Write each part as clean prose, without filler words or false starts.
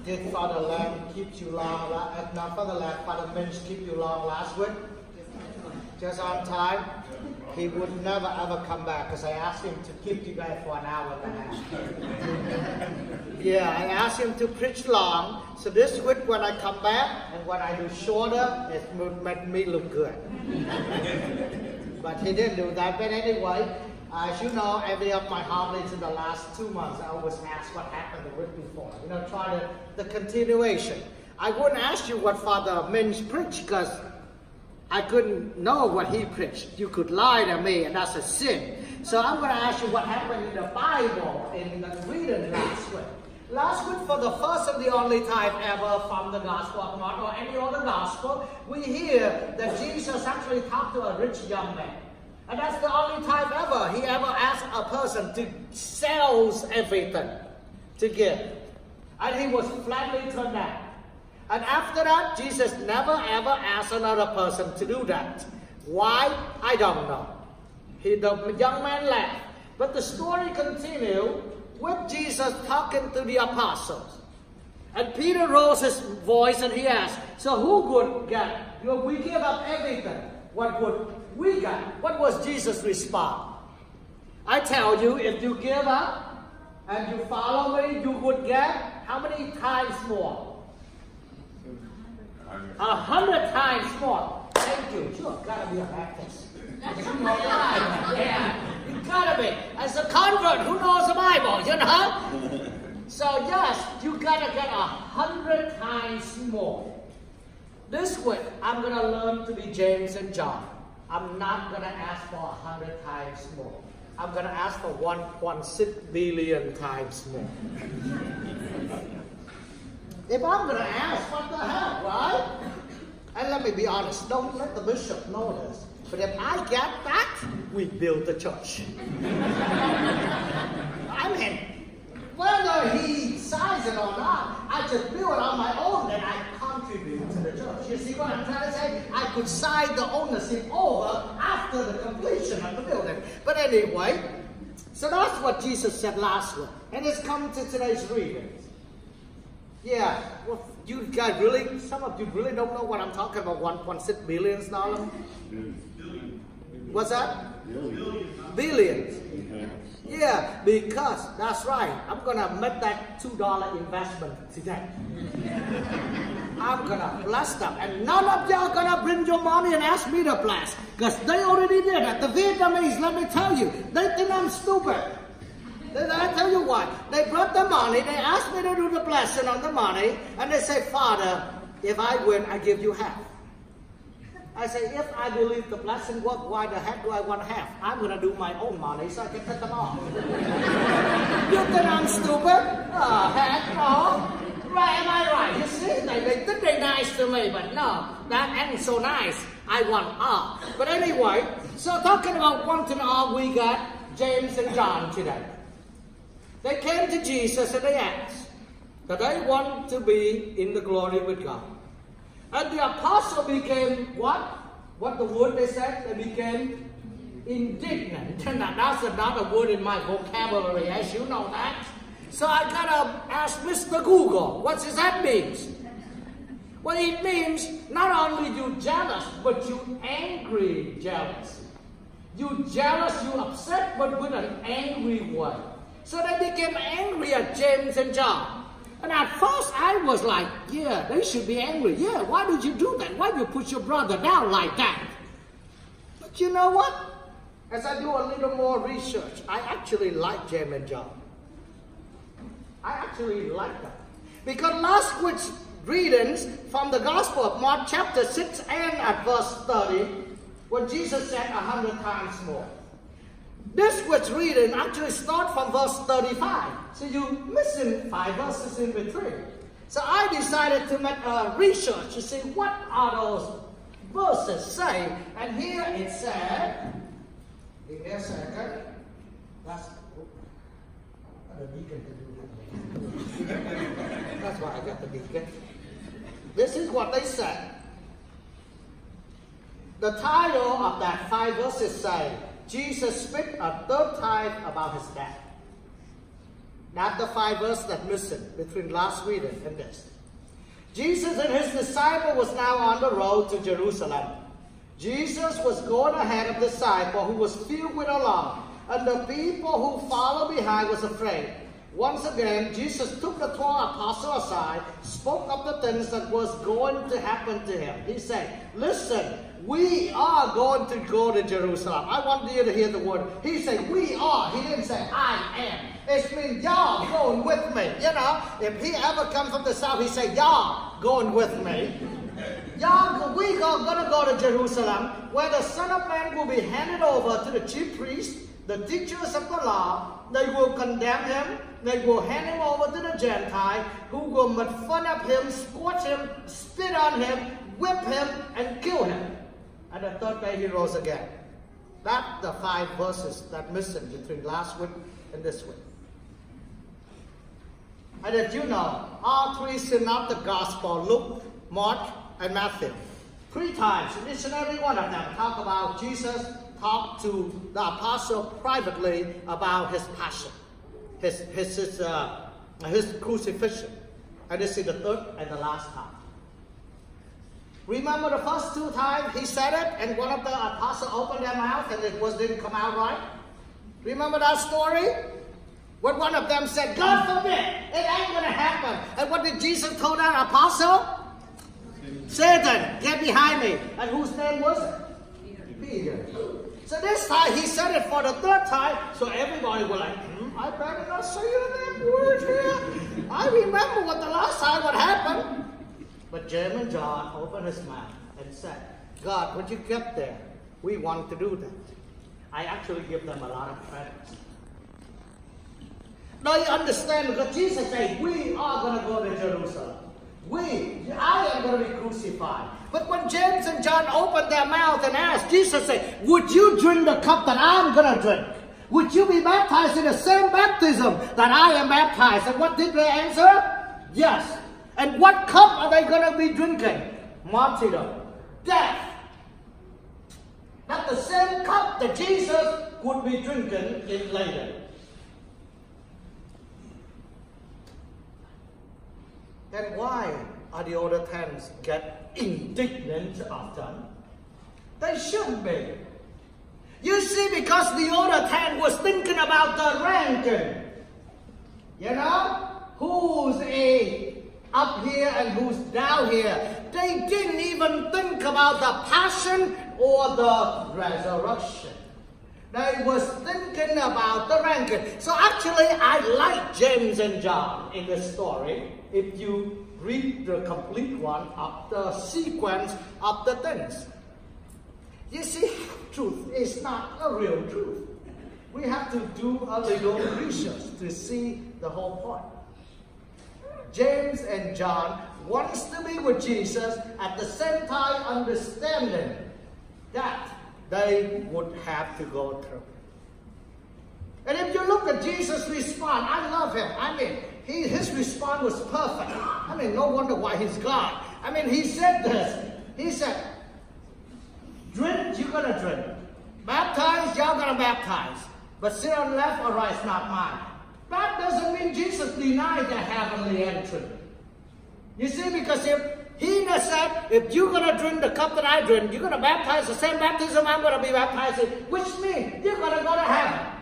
Did Father Lam keep you long? Not Father Lam, Father Minch keep you long last week? Just on time? He would never ever come back because I asked him to keep you guys for an hour and a half. Yeah, I asked him to preach long. So this week when I come back and when I do shorter, it would make me look good. But he didn't do that. But anyway, as you know, every of my homilies in the last 2 months, I always ask what happened the week before. You know, try the continuation. I wouldn't ask you what Father Minch preached because I couldn't know what he preached. You could lie to me, and that's a sin. So I'm going to ask you what happened in the Bible in the reading last week. Last week, for the first and the only time ever from the Gospel of Mark or any other Gospel, we hear that Jesus actually talked to a rich young man. And that's the only time ever he ever asked a person to sell everything to give. And he was flatly turned down. And after that, Jesus never ever asked another person to do that. Why? I don't know. The young man left. But the story continued with Jesus talking to the apostles. And Peter rose his voice and he asked, so who would get? You know, we give up everything. What would we get? What was Jesus' response? I tell you, if you give up and you follow me, you would get how many times more? 100 times more. Thank you. You've got to be a Baptist. Yeah, you got to be. As a convert, who knows the Bible, you know? So yes, you got to get 100 times more. This week, I'm going to learn to be James and John. I'm not going to ask for 100 times more. I'm going to ask for 1.6 billion times more. If I'm going to ask, what the hell, right? And let me be honest, don't let the bishop know this. But if I get that, we build the church. I mean, whether he signs it or not, I just build it on my own and I contribute to the church. You see what I'm trying to say? I could sign the ownership over after the completion of the building. But anyway, so that's what Jesus said last week. And it's come to today's reading. Yeah, well, you guys really, some of you really don't know what I'm talking about, $1.6 billion. What's that? Billions. Yeah, because, that's right, I'm going to make that $2 investment today. I'm going to bless them. And none of y'all going to bring your money and ask me to bless. Because they already did it. The Vietnamese, let me tell you, they think I'm stupid. I tell you what, they brought the money, they asked me to do the blessing on the money, and they say, Father, if I win, I give you half. I say, if I believe the blessing work, why the heck do I want half? I'm going to do my own money so I can take them off. You think I'm stupid? Oh, heck no. Right, am I right? You see, they think they're nice to me, but no, that ain't so nice. I want all. But anyway, so talking about wanting all, we got James and John today. They came to Jesus and they asked that they want to be in the glory with God. And the apostle became what? What the word they said? They became indignant. Now, that's not a word in my vocabulary, as you know that. So I gotta ask Mr. Google, what does that mean? Well, it means not only you jealous, but you angry jealous. You jealous, you upset, but with an angry way. So they became angry at James and John. And at first I was like, yeah, they should be angry. Yeah, why did you do that? Why did you put your brother down like that? But you know what? As I do a little more research, I actually like James and John. I actually like them. Because last week's readings from the Gospel of Mark chapter 6 and at verse 30, when Jesus said 100 times more. This week's reading actually starts from verse 35. So you're missing 5 verses in between. So I decided to make a research to see what are those verses say. And here it said, give me a second. That's the deacon to do that. That's why I got the deacon. This is what they said. The title of that 5 verses say, Jesus speak a third time about his death. That's the 5 verses that missing between last reading and this. Jesus and his disciple was now on the road to Jerusalem. Jesus was going ahead of the disciple who was filled with alarm, and the people who followed behind was afraid. Once again, Jesus took the 12 apostles aside, spoke of the things that was going to happen to him. He said, listen, we are going to go to Jerusalem. I want you to hear the word. He said, we are. He didn't say, I am. It means y'all going with me. You know, if he ever come from the south, he said, y'all going with me. Y'all, we are going to go to Jerusalem, where the Son of Man will be handed over to the chief priests, the teachers of the law. They will condemn him. They will hand him over to the Gentiles, who will make fun of him, scorch him, spit on him, whip him, and kill him. And the third day he rose again. That's the 5 verses that missing between last week and this week. And as you know, all 3 synoptic gospels, Luke, Mark, and Matthew, 3 times, in each and every one of them, talk about Jesus talked to the apostle privately about his passion, his crucifixion. And this is the 3rd and the last time. Remember the first 2 times he said it, and one of the apostles opened their mouth and it didn't come out right? Remember that story? When one of them said, God forbid, it ain't going to happen. And what did Jesus tell that apostle? Satan, get behind me. And whose name was it? Peter. So this time he said it for the 3rd time, so everybody was like, I better not say that word here. I remember what the last time what happened. But James and John opened his mouth and said, God, when you get there, we want to do that. I actually give them a lot of credit. Now you understand, because Jesus said, we are going to go to Jerusalem. I am going to be crucified. But when James and John opened their mouth and asked, Jesus said, would you drink the cup that I'm going to drink? Would you be baptized in the same baptism that I am baptized? And what did they answer? Yes. And what cup are they going to be drinking? Martyrdom. Death. Not the same cup that Jesus would be drinking in later. Then why are the other 10 get indignant often? They shouldn't be. You see, because the other 10 was thinking about the ranking. You know? Who's up here and who's down here. They didn't even think about the passion or the resurrection. They was thinking about the ranking. So actually, I like James and John in this story. If you read the complete one of the sequence of the things. You see, truth is not a real truth. We have to do a little research to see the whole point. James and John wants to be with Jesus, at the same time understanding that they would have to go through. And if you look at Jesus' response, I love him. I mean, his response was perfect. I mean, no wonder why he's God. I mean, he said this. He said, drink, you're going to drink. Baptize, y'all going to baptize. But sit on the left or right is not mine. That doesn't mean Jesus denied the heavenly entry. You see, because if he said, if you're going to drink the cup that I drink, you're going to baptize the same baptism I'm going to be baptized in, which means you're going to go to heaven.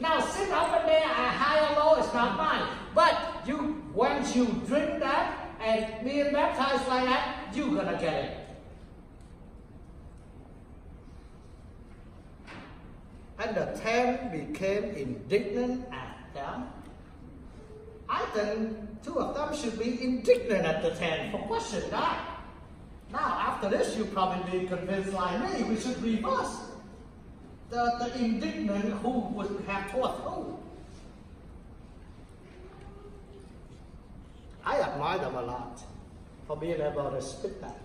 Now, sit up in there, high or low, it's not mine. But once you drink that and being baptized like that, you're going to get it. And the 10 became indignant at them. I think 2 of them should be indignant at the 10 for questioning that. Now, after this, you probably be convinced like me, we should reverse. The indignant who would have taught who. I admire them a lot for being able to speak that,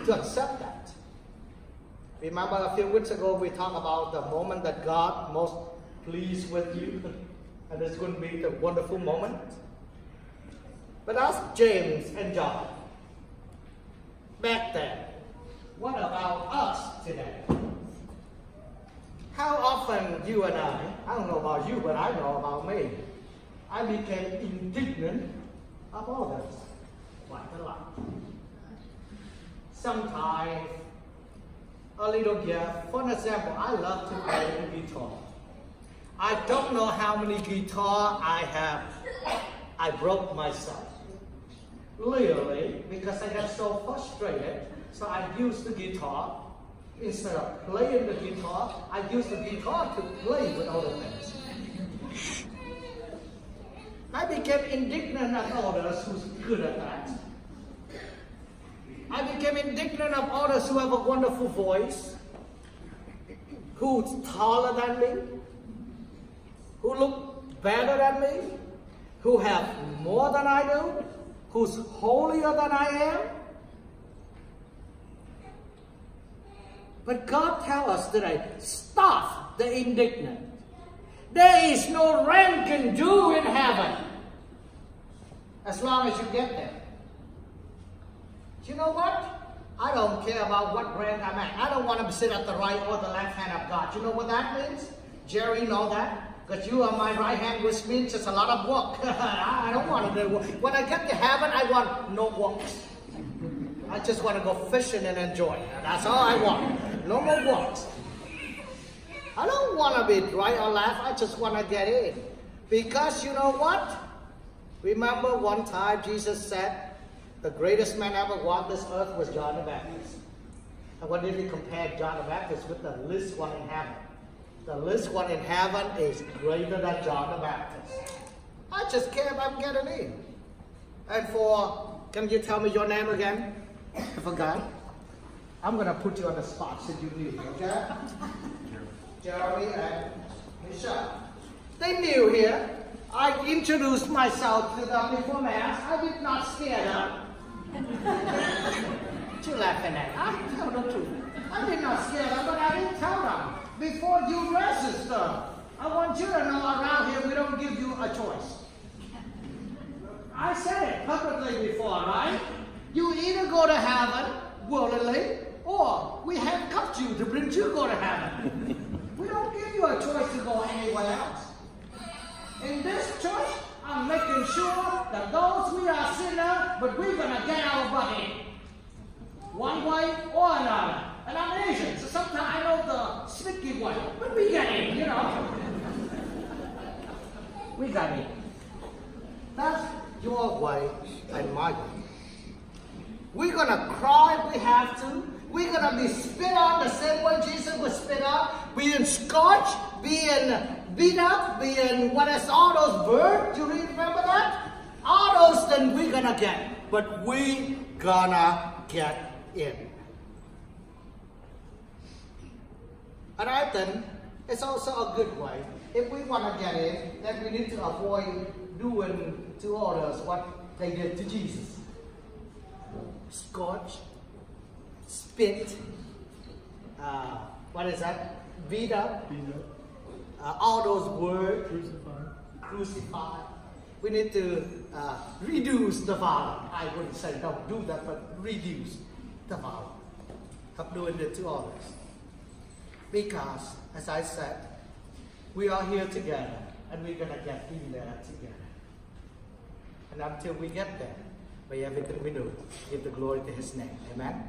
to accept that. Remember a few weeks ago we talked about the moment that God most pleased with you, and it's going to be the wonderful moment. But ask James and John back then, what about us today? How often you and I don't know about you, but I know about me, I became indignant of others. Quite a lot. Sometimes a little gift. For example, I love to play the guitar. I don't know how many guitars I have. I broke myself. Literally, because I got so frustrated, so I used the guitar. Instead of playing the guitar, I used the guitar to play with other things. I became indignant at others who's good at that. I became indignant of others who have a wonderful voice, who's taller than me, who look better than me, who have more than I do, who's holier than I am. But God tells us today, stop the indignant. There is no rank and do in heaven as long as you get there. You know what? I don't care about what rank I'm at. I don't want to sit at the right or the left hand of God. You know what that means? Jerry, know that? Because you are my right hand, which means it's a lot of work. I don't want to do work. When I get to heaven, I want no works. I just want to go fishing and enjoy. That's all I want. No more works. I don't want to be right or left. I just want to get in. Because you know what? Remember one time Jesus said, the greatest man ever walked this earth was John the Baptist. And what did he compare John the Baptist with? The least one in heaven. The least one in heaven is greater than John the Baptist. I just care about getting in. And can you tell me your name again? I forgot. I'm going to put you on the spot so you knew, okay? Jeremy and Michelle. They knew here. I introduced myself to them before Mass. I did not scare them. What you laughing at? I tell the truth. I did not scare them, but I didn't tell them. Before you register, I want you to know around here we don't give you a choice. I said it publicly before, right? You either go to heaven willingly, or we handcuffed you to bring you to go to heaven. We don't give you a choice to go anywhere else. In this church, I'm making sure that those we are sinners, but we're going to get our butt in. One way or another. And I'm Asian, so sometimes I know the sneaky way, but we get in, you know. We got in. That's your way and my way. We're going to cry if we have to. We're going to be spit on the same way Jesus was spit on. Being scorched, being beat up, being what is all those verbs. Do you remember that? All those things we're going to get. But we going to get in. And I think it's also a good way. If we want to get in, then we need to avoid doing to others what they did to Jesus. Scorch, spit, what is that? Beat up. All those words. Crucify. We need to reduce the violence. I wouldn't say don't do that, but reduce the violence. Stop doing it to others. Because, as I said, we are here together, and we're going to get in there together. And until we get there, may everything we do give the glory to His name. Amen?